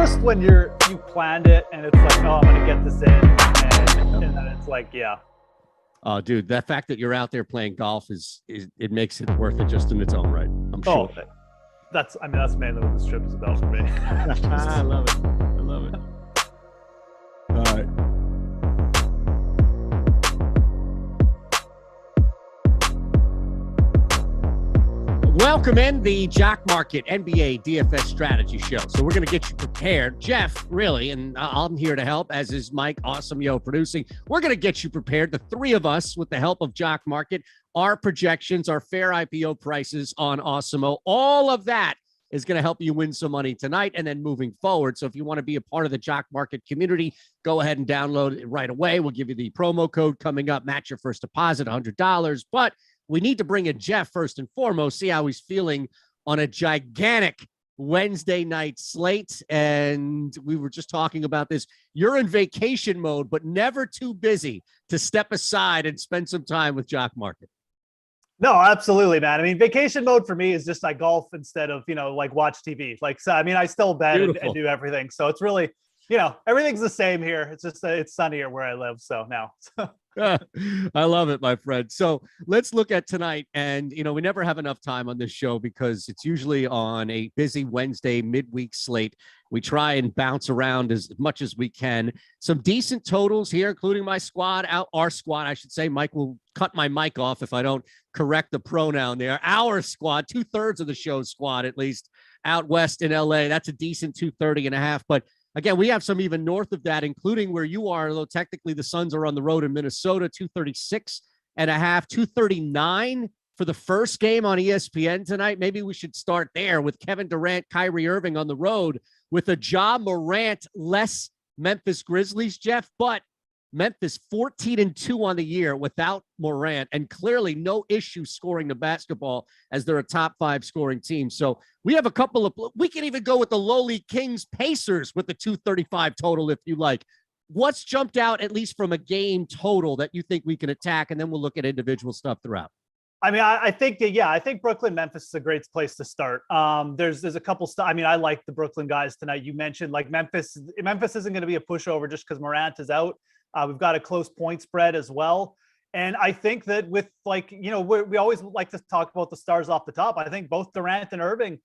worst when you planned it and it's like, oh, I'm gonna get this in, and then it's like, yeah. Oh, dude, that fact that you're out there playing golf is it makes it worth it just in its own right. I'm sure. That's mainly what this trip is about for me. I love it. I love it. All right. Welcome in the Jock Market NBA DFS Strategy Show. So we're going to get you prepared. Geoff, really, and I'm here to help, as is Mike, Awesemo producing. We're going to get you prepared, the three of us, with the help of Jock Market, our projections, our fair IPO prices on Awesemo. All of that is going to help you win some money tonight and then moving forward. So if you want to be a part of the Jock Market community, go ahead and download it right away. We'll give you the promo code coming up. Match your first deposit, $100. But we need to bring in Geoff first and foremost, see how he's feeling on a gigantic Wednesday night slate. And we were just talking about this. You're in vacation mode, but never too busy to step aside and spend some time with Jock Market. No, absolutely, man. I mean, vacation mode for me is just like golf instead of, like watch TV. Like, so, I mean, I still bet and do everything. So it's really, everything's the same here. It's just, it's sunnier where I live. So now. I love it, my friend. So let's look at tonight. And, we never have enough time on this show because it's usually on a busy Wednesday midweek slate. We try and bounce around as much as we can. Some decent totals here, including my squad, our squad, I should say. Mike will cut my mic off if I don't correct the pronoun there. Our squad, 2/3 of the show's squad, at least, out west in LA. That's a decent 230.5. But again, we have some even north of that, including where you are, although technically the Suns are on the road in Minnesota, 236.5, 239 for the first game on ESPN tonight. Maybe we should start there with Kevin Durant, Kyrie Irving on the road with a Ja Morant-less Memphis Grizzlies, Geoff, but Memphis 14-2 on the year without Morant, and clearly no issue scoring the basketball as they're a top 5 scoring team. So we have a couple of, we can even go with the lowly Kings Pacers with the 235 total if you like. What's jumped out, at least from a game total, that you think we can attack? And then we'll look at individual stuff throughout. I mean, I think Brooklyn, Memphis is a great place to start. There's a couple stuff. I mean, I like the Brooklyn guys tonight. You mentioned like Memphis isn't going to be a pushover just because Morant is out. We've got a close point spread as well. And I think that with we always like to talk about the stars off the top. I think both Durant and Irving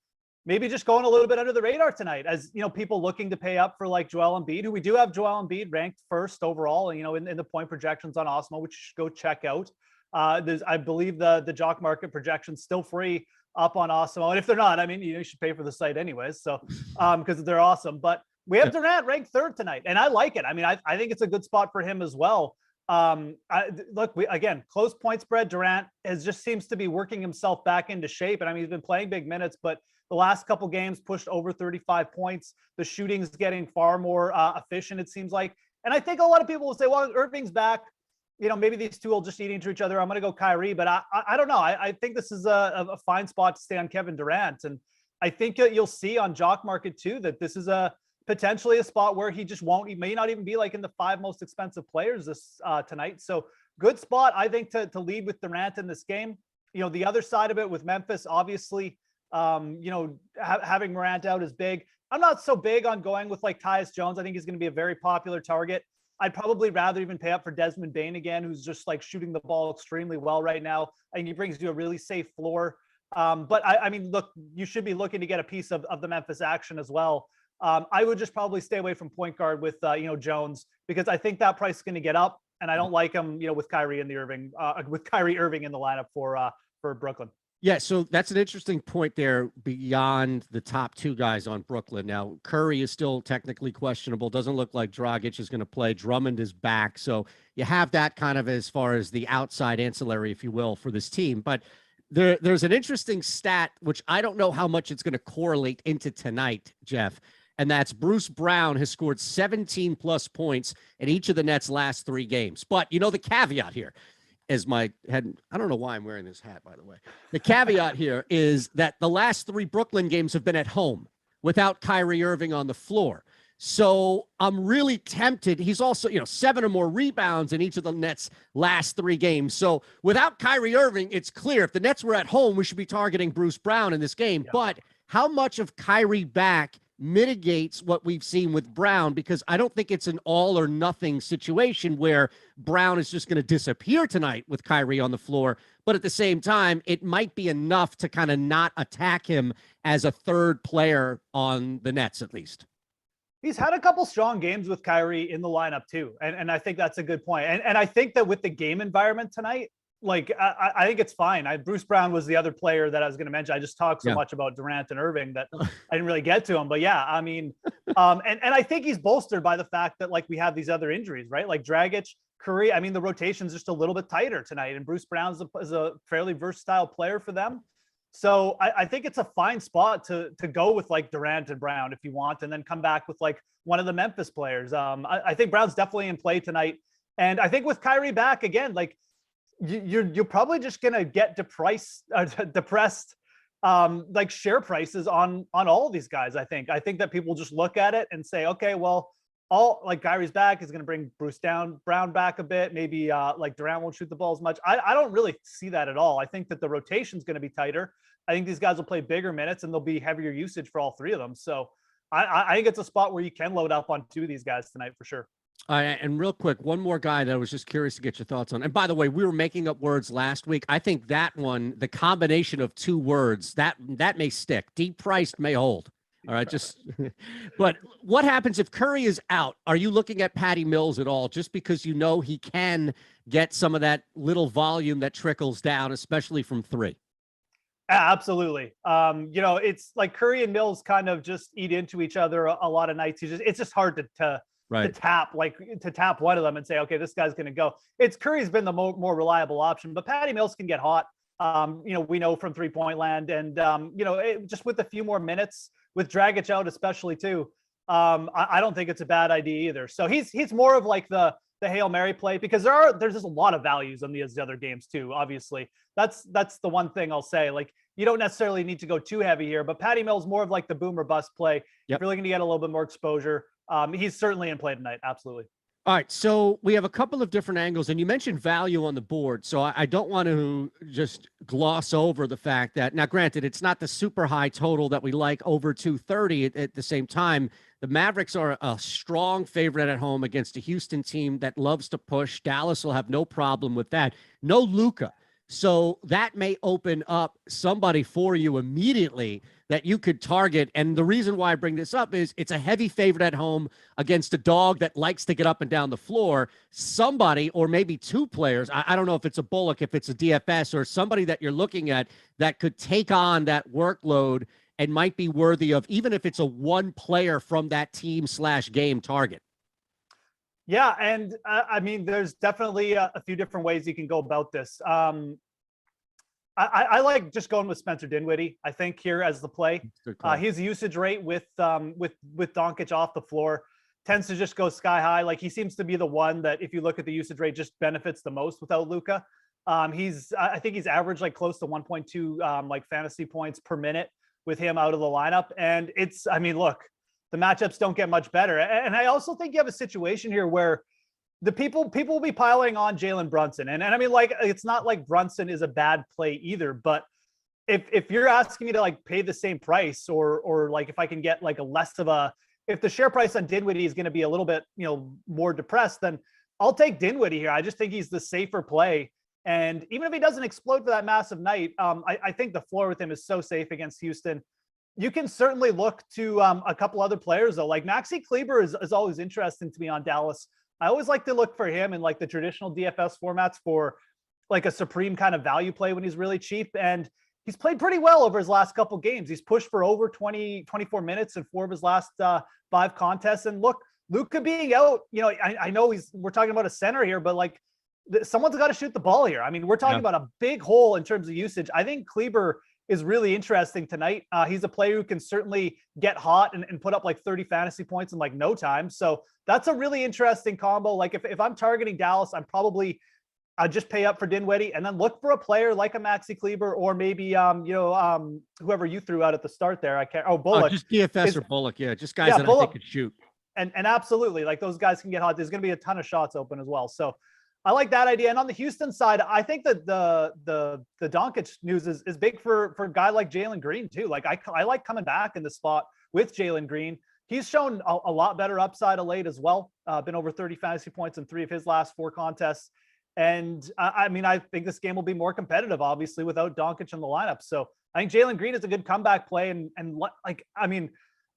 maybe just going a little bit under the radar tonight as, people looking to pay up for like Joel Embiid, who we do have Joel Embiid ranked first overall, in the point projections on Awesemo, which you should go check out. I believe the Jock Market projection's still free up on Awesemo. And if they're not, I mean, you should pay for the site anyways. So, because they're awesome, but we have Durant ranked 3rd tonight, and I like it. I mean, I think it's a good spot for him as well. Close point spread. Durant just seems to be working himself back into shape. And I mean, he's been playing big minutes, but the last couple games pushed over 35 points. The shooting's getting far more efficient, it seems like. And I think a lot of people will say, well, Irving's back. Maybe these two will just eat into each other. I'm going to go Kyrie, but I don't know. I think this is a fine spot to stay on Kevin Durant. And I think you'll see on Jock Market too, that this is potentially a spot where he may not even be like in the 5 most expensive players this tonight. So good spot, I think, to lead with Durant in this game. The other side of it with Memphis, obviously, having Morant out is big. I'm not so big on going with like Tyus Jones. I think he's going to be a very popular target. I'd probably rather even pay up for Desmond Bane again, who's just like shooting the ball extremely well right now. I think he brings you a really safe floor. But I mean, look, you should be looking to get a piece of the Memphis action as well. I would just probably stay away from point guard with, Jones, because I think that price is going to get up, and I don't like him, with Kyrie Irving in the lineup for Brooklyn. Yeah, so that's an interesting point there beyond the top 2 guys on Brooklyn. Now, Curry is still technically questionable. Doesn't look like Dragic is going to play. Drummond is back. So you have that kind of as far as the outside ancillary, if you will, for this team. But there's an interesting stat, which I don't know how much it's going to correlate into tonight, Geoff. And that's Bruce Brown has scored 17+ points in each of the Nets' last 3 games. But the caveat here, as my head, I don't know why I'm wearing this hat, by the way. The caveat here is that the last 3 Brooklyn games have been at home without Kyrie Irving on the floor. So I'm really tempted. He's also, 7 or more rebounds in each of the Nets' last 3 games. So without Kyrie Irving, it's clear if the Nets were at home, we should be targeting Bruce Brown in this game. Yeah. But how much of Kyrie back mitigates what we've seen with Brown, because I don't think it's an all or nothing situation where Brown is just going to disappear tonight with Kyrie on the floor. But at the same time, it might be enough to kind of not attack him as a third player on the Nets, at least. He's had a couple strong games with Kyrie in the lineup too. And I think that's a good point. And I think that with the game environment tonight, like, I think it's fine. Bruce Brown was the other player that I was going to mention. I just talked so much about Durant and Irving that I didn't really get to him. But yeah, I mean, and I think he's bolstered by the fact that, like, we have these other injuries, right? Like Dragic, Curry. I mean, the rotation's just a little bit tighter tonight, and Bruce Brown is a fairly versatile player for them. So I think it's a fine spot to go with, like, Durant and Brown if you want, and then come back with, like, one of the Memphis players. I think Brown's definitely in play tonight. And I think with Kyrie back again, like, you're probably just going to get depressed like share prices on all of these guys. I think that people just look at it and say, okay, well, like Kyrie's back is going to bring Brown back a bit. Maybe like Durant won't shoot the ball as much. I don't really see that at all. I think that the rotation is going to be tighter. I think these guys will play bigger minutes and there'll be heavier usage for all three of them. So I think it's a spot where you can load up on two of these guys tonight for sure. And real quick, one more guy that I was just curious to get your thoughts on. And by the way, we were making up words last week. I think that one, the combination of two words, that may stick. Deep priced may hold. All right, but what happens if Curry is out? Are you looking at Patty Mills at all? Just because you know he can get some of that little volume that trickles down, especially from three. Absolutely. It's like Curry and Mills kind of just eat into each other a lot of nights. It's just hard to tap one of them and say, okay, this guy's going to go. Curry's been the more reliable option, but Patty Mills can get hot. We know from 3-point land, and just with a few more minutes with Dragic out, especially too, I don't think it's a bad idea either. So he's more of like the Hail Mary play, because there's just a lot of values on these other games too. Obviously, that's the one thing I'll say. Like, you don't necessarily need to go too heavy here, but Patty Mills more of like the boom or bust play. Yep. Really going to get a little bit more exposure. He's certainly in play tonight. Absolutely. All right, so we have a couple of different angles, and you mentioned value on the board, so I don't want to just gloss over the fact that, now granted, it's not the super high total that we like, over 230. At the same time, the Mavericks are a strong favorite at home against a Houston team that loves to push. Dallas will have no problem with that. No Luka. So that may open up somebody for you immediately that you could target. And the reason why I bring this up is it's a heavy favorite at home against a dog that likes to get up and down the floor. Somebody, or maybe two players, I don't know if it's a Bullock, if it's a DFS, or somebody that you're looking at that could take on that workload and might be worthy of, even if it's a one player from that team/game target. Yeah, and I mean, there's definitely a few different ways you can go about this. I like just going with Spencer Dinwiddie, I think, here as the play. His usage rate with Doncic off the floor tends to just go sky high. Like, he seems to be the one that, if you look at the usage rate, just benefits the most without Luka. I think he's averaged like close to 1.2 like fantasy points per minute with him out of the lineup. And look, the matchups don't get much better. And I also think you have a situation here where the people will be piling on Jalen Brunson. And I mean, like, it's not like Brunson is a bad play either, but if you're asking me to like pay the same price, or like if I can get like if the share price on Dinwiddie is going to be a little bit, more depressed, then I'll take Dinwiddie here. I just think he's the safer play. And even if he doesn't explode for that massive night, I think the floor with him is so safe against Houston. You can certainly look to a couple other players though. Like Maxie Klieber is always interesting to me on Dallas. I always like to look for him in like the traditional DFS formats for like a supreme kind of value play when he's really cheap. And he's played pretty well over his last couple games. He's pushed for over 24 minutes in 4 of his last 5 contests. And look, Luka being out, I know we're talking about a center here, but like someone's got to shoot the ball here. I mean, we're talking about a big hole in terms of usage. I think Klieber is really interesting tonight. He's a player who can certainly get hot and put up like 30 fantasy points in like no time. So that's a really interesting combo. Like if I'm targeting Dallas, I'm probably just pay up for Dinwiddie and then look for a player like a Maxie Klieber, or maybe whoever you threw out at the start there. Bullock. Just DFS or Bullock, yeah, just guys that Bullock, I think could shoot. And absolutely, like those guys can get hot. There's going to be a ton of shots open as well. So I like that idea. And on the Houston side, I think that the Doncic news is big for a guy like Jalen Green too. Like I like coming back in the spot with Jalen Green. He's shown a lot better upside of late as well. Been over 30 fantasy points in 3 of his last 4 contests. And I mean, I think this game will be more competitive, obviously, without Doncic in the lineup. So I think Jalen Green is a good comeback play. And like, I mean,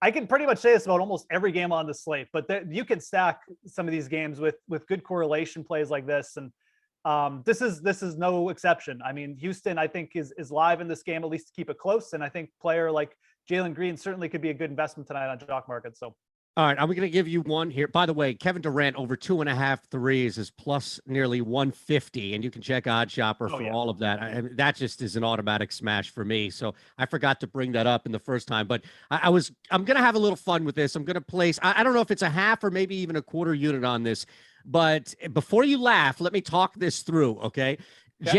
I can pretty much say this about almost every game on the slate, but you can stack some of these games with good correlation plays like this. And this is no exception. I mean, Houston, I think is live in this game, at least to keep it close. And I think player like Jalen Green certainly could be a good investment tonight on Jock Market. So. All right, I'm going to give you one here. By the way, Kevin Durant over 2.5 threes is plus nearly 150, and you can check Odd Shopper for all of that. I mean, that just is an automatic smash for me. So I forgot to bring that up in the first time, but I'm going to have a little fun with this. I'm going to place. I don't know if it's a half or maybe even a quarter unit on this, but before you laugh, let me talk this through. Okay.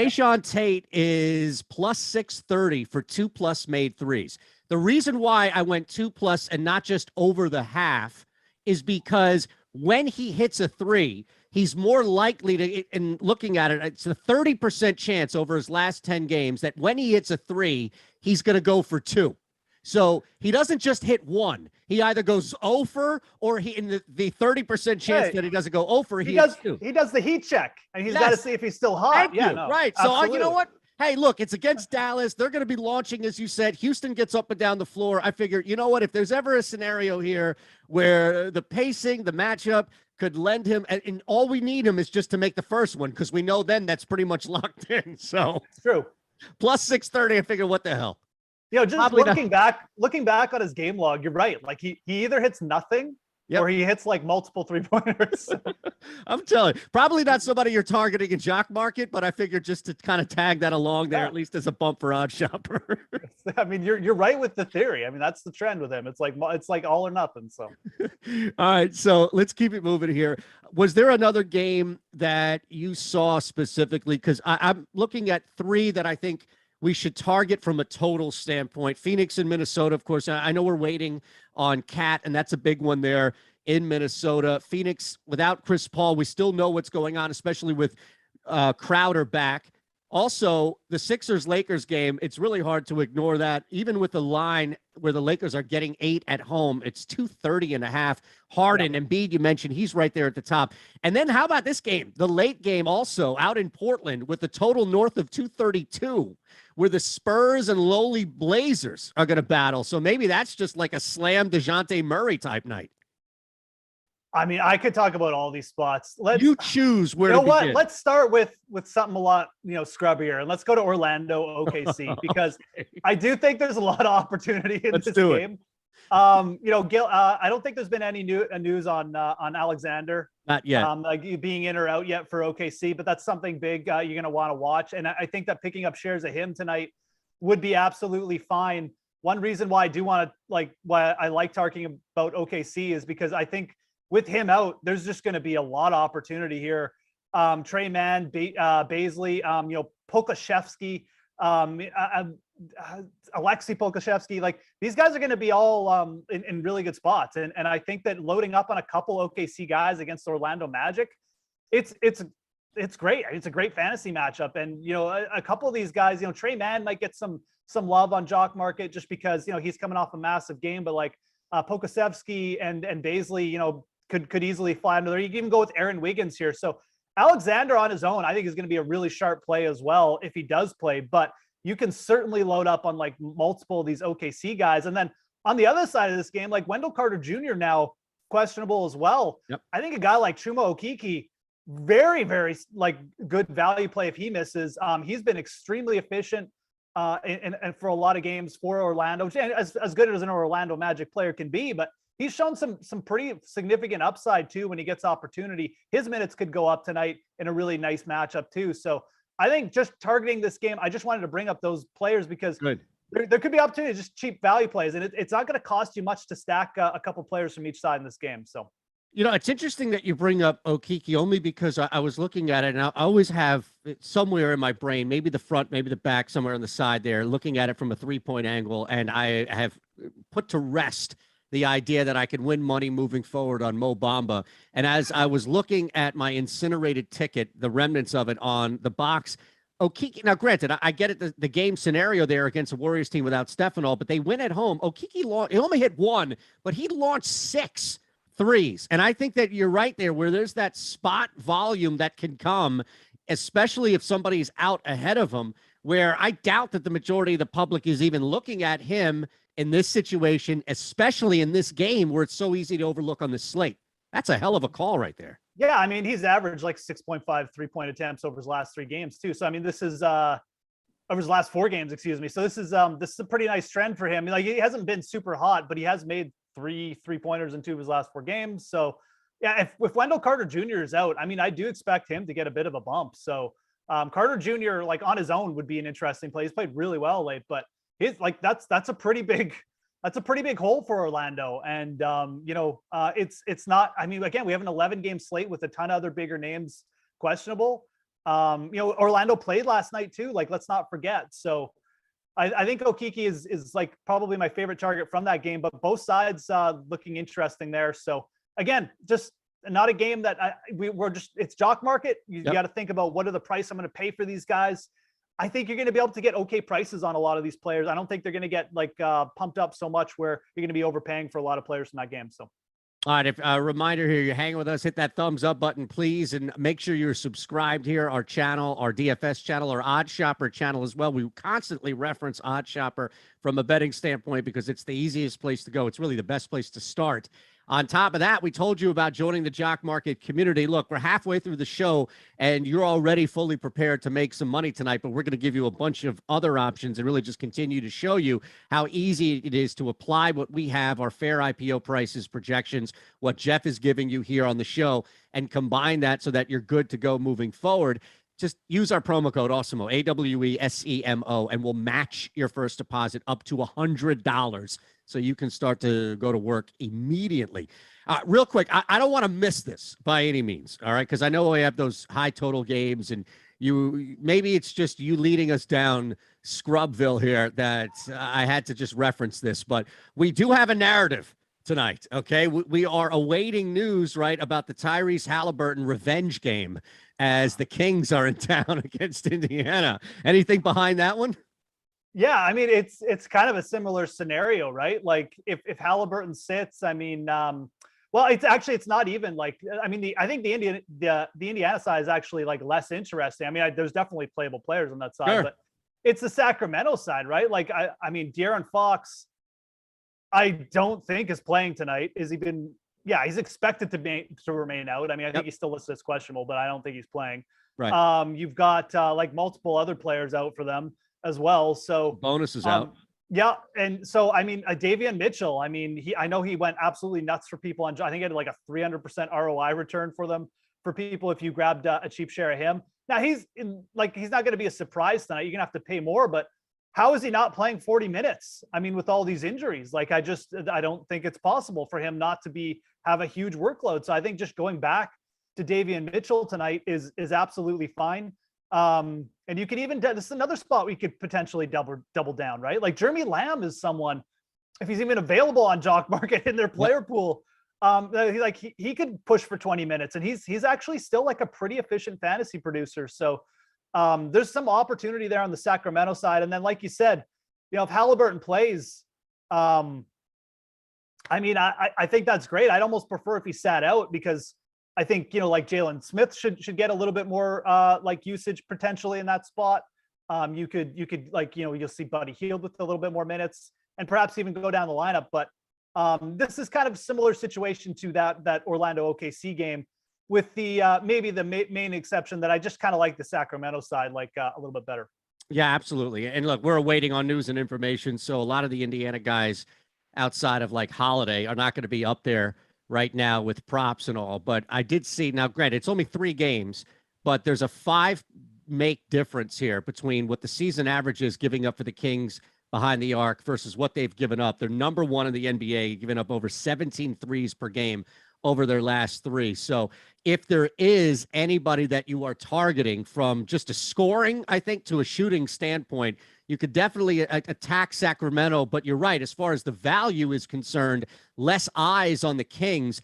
Sean Tate is plus 630 for 2+ made threes. The reason why I went 2+ and not just over the half is because when he hits a 3, he's more likely to, in looking at it, it's a 30% chance over his last 10 games that when he hits a 3, he's going to go for 2. So he doesn't just hit 1. He either goes over or he in the 30% chance that he doesn't go over. He does 2. He does the heat check, and he's got to see if he's still hot. Right. So you know what? Hey, look, it's against Dallas. They're going to be launching, as you said. Houston gets up and down the floor. I figure, you know what? If there's ever a scenario here where the pacing, the matchup could lend him, and all we need him is just to make the first one, because we know then that's pretty much locked in. So it's true. Plus 630. I figure, what the hell? You know, just probably looking back on his game log, you're right. Like he either hits nothing or he hits like multiple 3-pointers. I'm telling you, probably not somebody you're targeting in Jock Market, but I figured just to kind of tag that along there, at least as a bump for Odd Shopper. I mean, you're right with the theory. I mean, that's the trend with him. It's like all or nothing. So, all right. So let's keep it moving here. Was there another game that you saw specifically? Because I'm looking at 3 that I think we should target from a total standpoint. Phoenix and Minnesota, of course. I know we're waiting on Cat, and that's a big one there in Minnesota. Phoenix, without Chris Paul, we still know what's going on, especially with Crowder back. Also, the Sixers-Lakers game, it's really hard to ignore that. Even with the line where the Lakers are getting 8 at home, it's 230.5. Harden, Embiid, you mentioned, he's right there at the top. And then how about this game? The late game also out in Portland with the total north of 232, where the Spurs and lowly Blazers are going to battle. So maybe that's just like a slam DeJounte Murray type night. I mean, I could talk about all these spots. You choose where. You know what? Let's start with something a lot scrubbier, and let's go to Orlando OKC because I do think there's a lot of opportunity in this game. Gil, I don't think there's been any news on Alexander. Not yet. Like being in or out yet for OKC, but that's something big you're going to want to watch. And I think that picking up shares of him tonight would be absolutely fine. One reason why I do want to why I like talking about OKC is because I think with him out, there's just going to be a lot of opportunity here. Trey Mann, Baisley, Pokashevsky, Alexei Pokashevsky, like these guys are going to be all in really good spots. And I think that loading up on a couple OKC guys against Orlando Magic, it's great. It's a great fantasy matchup. And, a couple of these guys, Trey Mann might get some love on Jock Market just because, he's coming off a massive game, but like Pokashevsky and Baisley, could easily fly under there. You can even go with Aaron Wiggins here. So Alexander on his own, I think is going to be a really sharp play as well if he does play, but you can certainly load up on like multiple of these OKC guys. And then on the other side of this game, like Wendell Carter Jr. now questionable as well. Yep. I think a guy like Chuma Okeke, very, very like good value play if he misses. He's been extremely efficient and for a lot of games for Orlando, as good as an Orlando Magic player can be, but he's shown some pretty significant upside too when he gets opportunity. His minutes could go up tonight in a really nice matchup too. So I think just targeting this game, I just wanted to bring up those players because there could be opportunity, just cheap value plays, and it's not going to cost you much to stack a couple players from each side in this game. So, it's interesting that you bring up Okeke only because I was looking at it and I always have it somewhere in my brain, maybe the front, maybe the back, somewhere on the side there, looking at it from a 3-point angle. And I have put to rest the idea that I can win money moving forward on Mo Bamba. And as I was looking at my incinerated ticket, the remnants of it on the box, Okiki, now granted, I get it, the game scenario there against a Warriors team without Steph and all, but they win at home. Okiki, he only hit one, but he launched 6 threes. And I think that you're right there where there's that spot volume that can come, especially if somebody's out ahead of him, where I doubt that the majority of the public is even looking at him in this situation, especially in this game where it's so easy to overlook on the slate. That's a hell of a call right there. Yeah, I mean, he's averaged like 6.5 3-point attempts over his last 3 games too. So I mean, this is over his last 4 games, excuse me. So this is a pretty nice trend for him. Like, he hasn't been super hot, but he has made 3 3-pointers in 2 of his last 4 games. So yeah, if Wendell Carter Jr. is out, I mean, I do expect him to get a bit of a bump. So Carter Jr. like on his own would be an interesting play. He's played really well late, but he's like that's a pretty big hole for Orlando. And it's not. I mean, again, we have an 11-game slate with a ton of other bigger names questionable. Orlando played last night too. Like, let's not forget. So I think Okiki is like probably my favorite target from that game. But both sides looking interesting there. So again, just not a game that it's jock market. You got to think about what are the price I'm going to pay for these guys. I think you're going to be able to get okay prices on a lot of these players. I don't think they're going to get like pumped up so much where you're going to be overpaying for a lot of players in that game. So, all right. If a reminder here, you're hanging with us, hit that thumbs up button, please. And make sure you're subscribed here, our channel, our DFS channel, our Odd Shopper channel as well. We constantly reference Odd Shopper from a betting standpoint because it's the easiest place to go. It's really the best place to start. On top of that, we told you about joining the Jock Market community. Look, we're halfway through the show, and you're already fully prepared to make some money tonight, but we're going to give you a bunch of other options and really just continue to show you how easy it is to apply what we have, our fair IPO prices, projections, what Geoff is giving you here on the show, and combine that so that you're good to go moving forward. Just use our promo code Awesemo, AWESEMO, and we'll match your first deposit up to $100 so you can start to go to work immediately. Real quick, I don't want to miss this by any means, all right? Because I know we have those high total games, and maybe it's just you leading us down Scrubville here that I had to just reference this, but we do have a narrative tonight, okay? We are awaiting news, right, about the Tyrese Halliburton revenge game as the Kings are in town against Indiana. Anything behind that one? Yeah, I mean, it's kind of a similar scenario, right? Like if Halliburton sits, I mean, well, it's not even like, I mean, I think the Indiana side is actually like less interesting. I mean, there's definitely playable players on that side, sure, but it's the Sacramento side, right? Like, I mean, De'Aaron Fox, I don't think is playing tonight. Yeah, he's expected to remain out. I mean, I think he's still listed as questionable, but I don't think he's playing. Right. You've got like multiple other players out for them as well. So bonus is out. Yeah. And so, I mean, Davion Mitchell, I mean, I know he went absolutely nuts for people I think he had like a 300% ROI return for them, for people, if you grabbed a cheap share of him. Now he's not going to be a surprise tonight. You're going to have to pay more, but how is he not playing 40 minutes? I mean, with all these injuries, like I don't think it's possible for him not to have a huge workload. So I think just going back to Davion Mitchell tonight is absolutely fine. And you can even, this is another spot we could potentially double down, right? Like Jeremy Lamb is someone, if he's even available on Jock Market in their player pool, he could push for 20 minutes, and he's actually still like a pretty efficient fantasy producer. So there's some opportunity there on the Sacramento side. And then, like you said, if Halliburton plays, I mean, I think that's great. I'd almost prefer if he sat out, because I think, like Jalen Smith should get a little bit more like usage potentially in that spot. You could like, you'll see Buddy Hield with a little bit more minutes and perhaps even go down the lineup. But this is kind of a similar situation to that Orlando OKC game, with the maybe the main exception that I just kind of like the Sacramento side like a little bit better. Yeah, absolutely. And look, we're waiting on news and information. So a lot of the Indiana guys outside of like Holiday are not going to be up there right now with props and all. But I did see, now granted, it's only 3 games, but there's a 5-make difference here between what the season average is giving up for the Kings behind the arc versus what they've given up. They're number 1 in the NBA, giving up over 17 threes per game over their last 3. So if there is anybody that you are targeting from just a scoring, I think, to a shooting standpoint, you could definitely attack Sacramento, but you're right. As far as the value is concerned, less eyes on the Kings.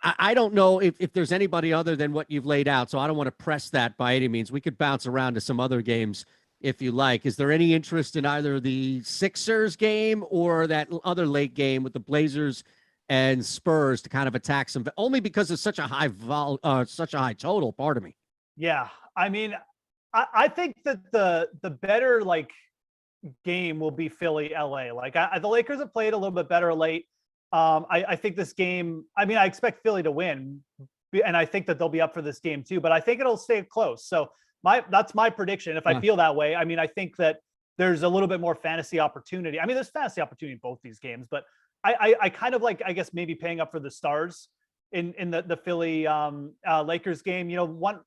I don't know if there's anybody other than what you've laid out, so I don't want to press that by any means. We could bounce around to some other games if you like. Is there any interest in either the Sixers game or that other late game with the Blazers and Spurs to kind of attack some, only because it's such a high such a high total, pardon me. Yeah. I mean, I think that the better like game will be Philly LA. Like the Lakers have played a little bit better late. I think this game, I mean, I expect Philly to win, and I think that they'll be up for this game too, but I think it'll stay close. So that's my prediction. If I feel that way, I mean, I think that there's a little bit more fantasy opportunity. I mean, there's fantasy opportunity in both these games, but I kind of like, I guess, maybe paying up for the stars in the Philly Lakers game. You know,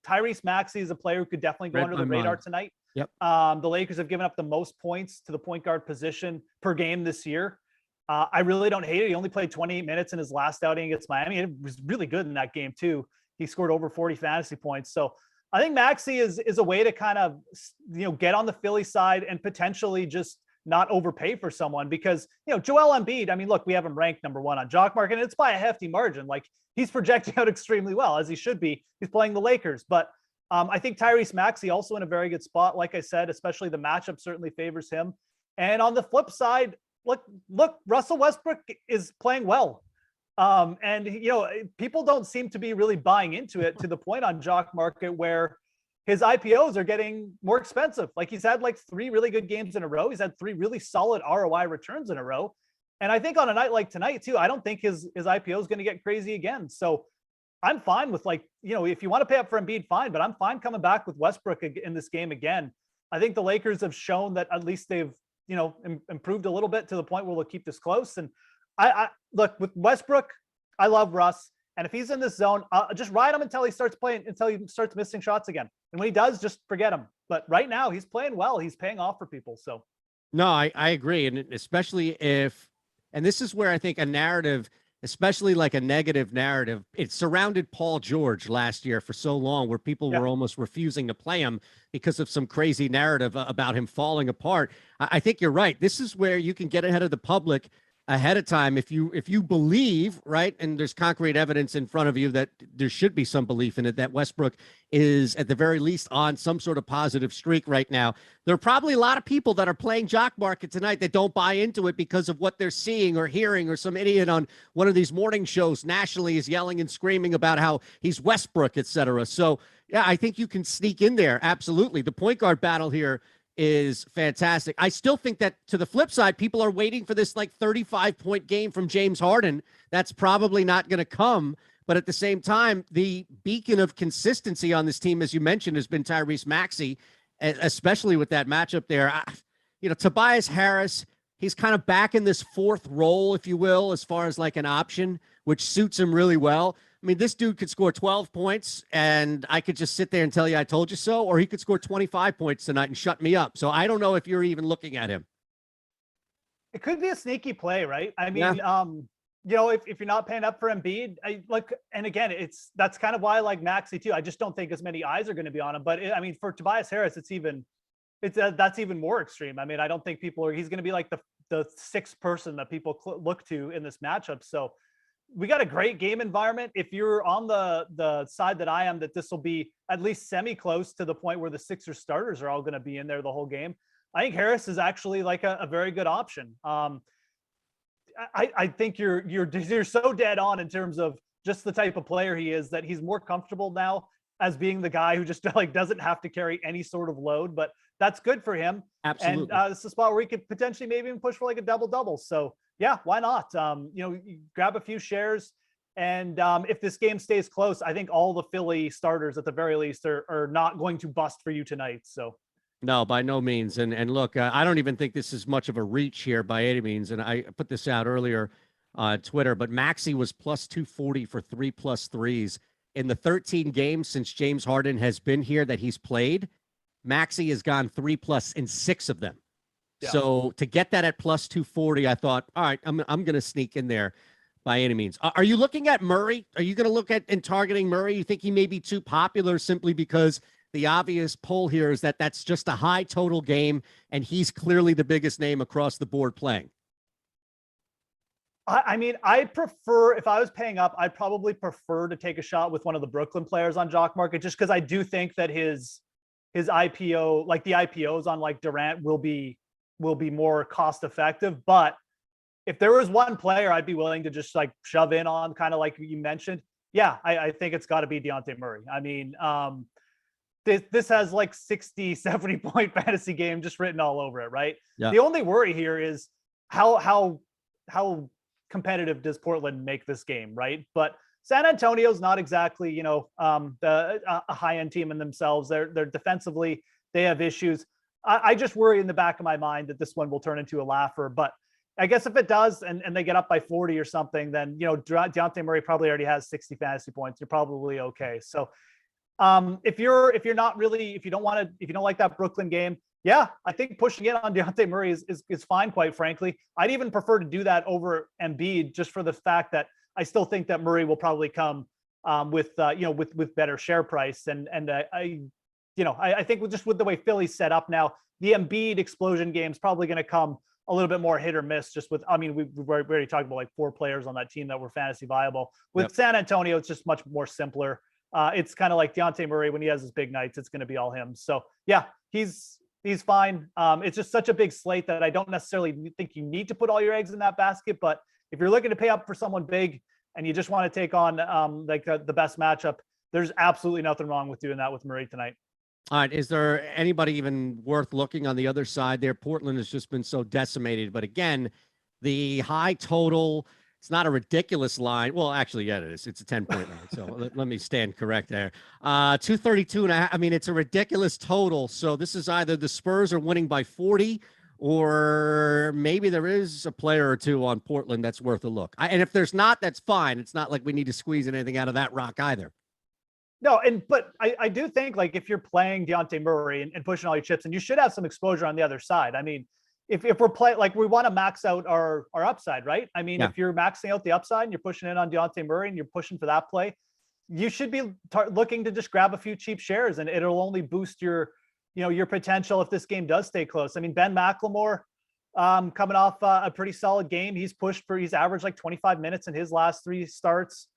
Tyrese Maxey is a player who could definitely go under the radar tonight. Yep. The Lakers have given up the most points to the point guard position per game this year. I really don't hate it. He only played 28 minutes in his last outing against Miami. It was really good in that game too. He scored over 40 fantasy points. So I think Maxey is a way to kind of, you know, get on the Philly side and potentially just not overpay for someone, because, you know, Joel Embiid, I mean, look, we have him ranked number 1 on Jock Market, and it's by a hefty margin. Like, he's projecting out extremely well, as he should be. He's playing the Lakers, but I think Tyrese Maxey also in a very good spot. Like I said, especially the matchup certainly favors him. And on the flip side, look, Russell Westbrook is playing well. And, you know, people don't seem to be really buying into it, to the point on Jock Market where his IPOs are getting more expensive. Like, he's had like 3 really good games in a row. He's had 3 really solid ROI returns in a row. And I think on a night like tonight too, I don't think his IPO is going to get crazy again. So I'm fine with, like, you know, if you want to pay up for Embiid, fine, but I'm fine coming back with Westbrook in this game again. I think the Lakers have shown that at least they've, you know, improved a little bit to the point where they'll keep this close. And I look, with Westbrook, I love Russ. And if he's in this zone, just ride him until he starts missing shots again. And when he does, just forget him. But right now he's playing well. He's paying off for people. So no, I agree. And especially if, and this is where I think a narrative, especially like a negative narrative, it surrounded Paul George last year for so long, where people were almost refusing to play him because of some crazy narrative about him falling apart. I think you're right. This is where you can get ahead of the public ahead of time if you believe, right, and there's concrete evidence in front of you that there should be some belief in it, that Westbrook is at the very least on some sort of positive streak right now. There are probably a lot of people that are playing Jock Market tonight that don't buy into it because of what they're seeing or hearing, or some idiot on one of these morning shows nationally is yelling and screaming about how he's Westbrook, etc. So yeah, I think you can sneak in there. Absolutely. The point guard battle here is fantastic. I still think that, to the flip side, people are waiting for this like 35-point game from James Harden. That's probably not going to come. But at the same time, the beacon of consistency on this team, as you mentioned, has been Tyrese Maxey, especially with that matchup there. You know, Tobias Harris, he's kind of back in this 4th role, if you will, as far as like an option, which suits him really well. I mean, this dude could score 12 points and I could just sit there and tell you I told you so, or he could score 25 points tonight and shut me up. So I don't know if you're even looking at him. It could be a sneaky play, right? I mean, you know, if you're not paying up for Embiid, and again, that's kind of why I like Maxey too. I just don't think as many eyes are going to be on him. But I mean, for Tobias Harris, that's even more extreme. I mean, I don't think he's going to be like the 6th person that people look to in this matchup. So we got a great game environment. If you're on the side that I am, that this will be at least semi-close to the point where the Sixers starters are all going to be in there the whole game, I think Harris is actually like a very good option. I think you're so dead on in terms of just the type of player he is, that he's more comfortable now as being the guy who just like doesn't have to carry any sort of load, but that's good for him. Absolutely. And it's a spot where he could potentially maybe even push for like a double-double. So yeah, why not? You know, you grab a few shares, and if this game stays close, I think all the Philly starters at the very least are not going to bust for you tonight. So no, by no means. And look, I don't even think this is much of a reach here by any means. And I put this out earlier on Twitter, but Maxey was plus 240 for 3+ threes in the 13 games since James Harden has been here that he's played. Maxey has gone 3+ in 6 of them. Yeah. So to get that at plus 240, I thought, all right, I'm going to sneak in there by any means. Are you looking at Murray? Are you going to look at and targeting Murray? You think he may be too popular simply because the obvious pull here is that that's just a high total game, and he's clearly the biggest name across the board playing. I mean, I prefer, if I was paying up, I'd probably prefer to take a shot with one of the Brooklyn players on Jock Market, just because I do think that his IPO, like the IPOs on like Durant, will be more cost effective. But if there was one player I'd be willing to just like shove in on, kind of like you mentioned, yeah, I think it's got to be Dejounte Murray. I mean, this has like 60, 70 point fantasy game just written all over it, right? Yeah. The only worry here is how competitive does Portland make this game, right? But San Antonio's not exactly, a high-end team in themselves. They're defensively, they have issues. I just worry in the back of my mind that this one will turn into a laugher. But I guess if it does and they get up by 40 or something, then, Dejounte Murray probably already has 60 fantasy points. You're probably okay. So if you don't like that Brooklyn game, yeah, I think pushing it on Dejounte Murray is fine, quite frankly. I'd even prefer to do that over Embiid, just for the fact that I still think that Murray will probably come with better share price. And I think with the way Philly's set up now, the Embiid explosion game is probably going to come a little bit more hit or miss. We've already talked about like 4 players on that team that were fantasy viable. With San Antonio, it's just much more simpler. It's kind of like Dejounte Murray when he has his big nights, it's going to be all him. So yeah, he's fine. It's just such a big slate that I don't necessarily think you need to put all your eggs in that basket. But if you're looking to pay up for someone big and you just want to take on the best matchup, there's absolutely nothing wrong with doing that with Murray tonight. All right. Is there anybody even worth looking on the other side there? Portland has just been so decimated. But again, the high total, it's not a ridiculous line. Well, actually, yeah, it is. It's a 10-point line. So let me stand correct there. 232.5. I mean, it's a ridiculous total. So this is either the Spurs are winning by 40, or maybe there is a player or two on Portland that's worth a look. And if there's not, that's fine. It's not like we need to squeeze anything out of that rock either. No, but I do think, like, if you're playing Dejounte Murray and pushing all your chips, and you should have some exposure on the other side. I mean, if we're playing, like, we want to max out our upside, right? I mean, if you're maxing out the upside and you're pushing in on Dejounte Murray and you're pushing for that play, you should be looking to just grab a few cheap shares, and it'll only boost your potential if this game does stay close. I mean, Ben Mclemore, coming off a pretty solid game. He's averaged like 25 minutes in his last 3 starts.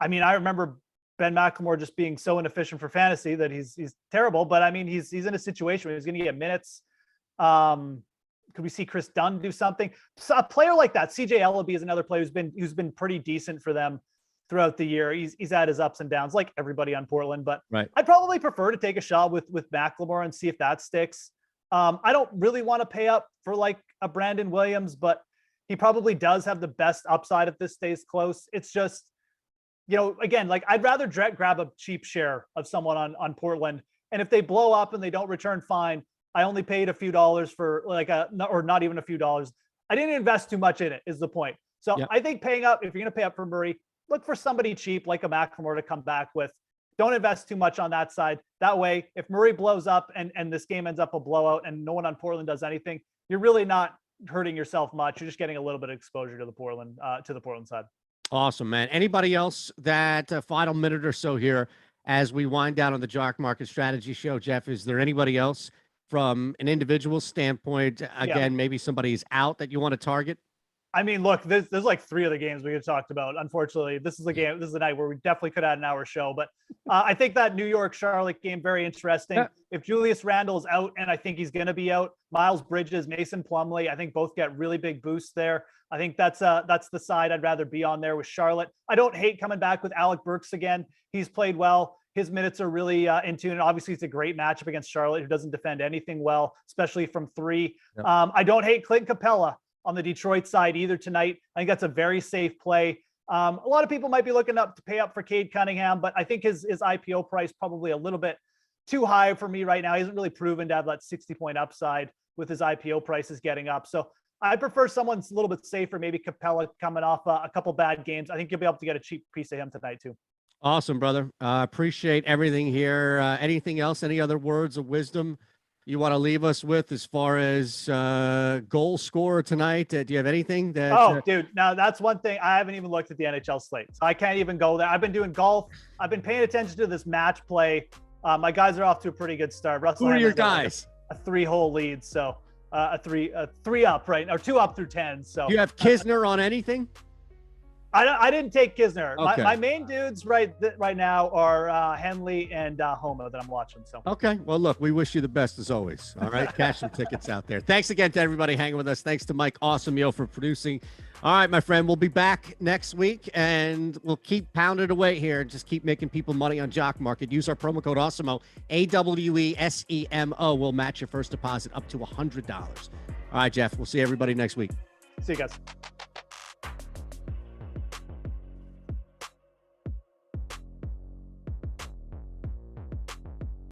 I mean, I remember Ben Mclemore just being so inefficient for fantasy that he's terrible. But I mean, he's in a situation where he's going to get minutes. Could we see Chris Dunn do something? So a player like that, CJ Ellaby, is another player who's been pretty decent for them throughout the year. He's had his ups and downs, like everybody on Portland. But right. I'd probably prefer to take a shot with Mclemore and see if that sticks. I don't really want to pay up for like a Brandon Williams, but he probably does have the best upside if this stays close. It's just, again, like, I'd rather grab a cheap share of someone on Portland. And if they blow up and they don't return, fine. I only paid a few dollars for or not even a few dollars. I didn't invest too much in it, is the point. So I think paying up, if you're going to pay up for Murray, look for somebody cheap like a Mclemore to come back with. Don't invest too much on that side. That way, if Murray blows up and this game ends up a blowout and no one on Portland does anything, you're really not hurting yourself much. You're just getting a little bit of exposure to the Portland side. Awesome, man. Anybody else that final minute or so here as we wind down on the Jock Market Strategy Show, Geoff? Is there anybody else from an individual standpoint? Again, maybe somebody's out that you want to target? I mean, look, there's like 3 other games we could have talked about. Unfortunately, this is the night where we definitely could have had an hour show. But I think that New York-Charlotte game, very interesting. Yeah. If Julius Randle's out, and I think he's going to be out, Miles Bridges, Mason Plumlee, I think both get really big boosts there. I think that's the side I'd rather be on there with Charlotte. I don't hate coming back with Alec Burks again. He's played well. His minutes are really in tune. And obviously, it's a great matchup against Charlotte, who doesn't defend anything well, especially from 3. Yep. I don't hate Clint Capella on the Detroit side either tonight. I think that's a very safe play. A lot of people might be looking up to pay up for Cade Cunningham, but I think his IPO price probably a little bit too high for me right now. He hasn't really proven to have that 60-point upside with his IPO prices getting up. So I prefer someone's a little bit safer, maybe Capella coming off a couple bad games. I think you'll be able to get a cheap piece of him tonight too. Awesome, brother. Appreciate everything here. Anything else? Any other words of wisdom you want to leave us with as far as goal scorer tonight? Do you have anything that? Dude, now that's one thing. I haven't even looked at the NHL slate, so I can't even go there. I've been doing golf. I've been paying attention to this match play My guys are off to a pretty good start. Russell Who are your Hammer's got like guys? a 3-hole lead, so a three up, right? Or 2 up through 10. So You have Kisner on anything? I didn't take Kisner. Okay. My main dudes right now are Henley and Homo that I'm watching. So Okay. Well, look, we wish you the best as always. All right. Cash some tickets out there. Thanks again to everybody hanging with us. Thanks to Mike Awesemo for producing. All right, my friend, we'll be back next week and we'll keep pounding away here and just keep making people money on Jock Market. Use our promo code Awesemo, AWESEMO. We'll match your first deposit up to $100. All right, Geoff, we'll see everybody next week. See you guys.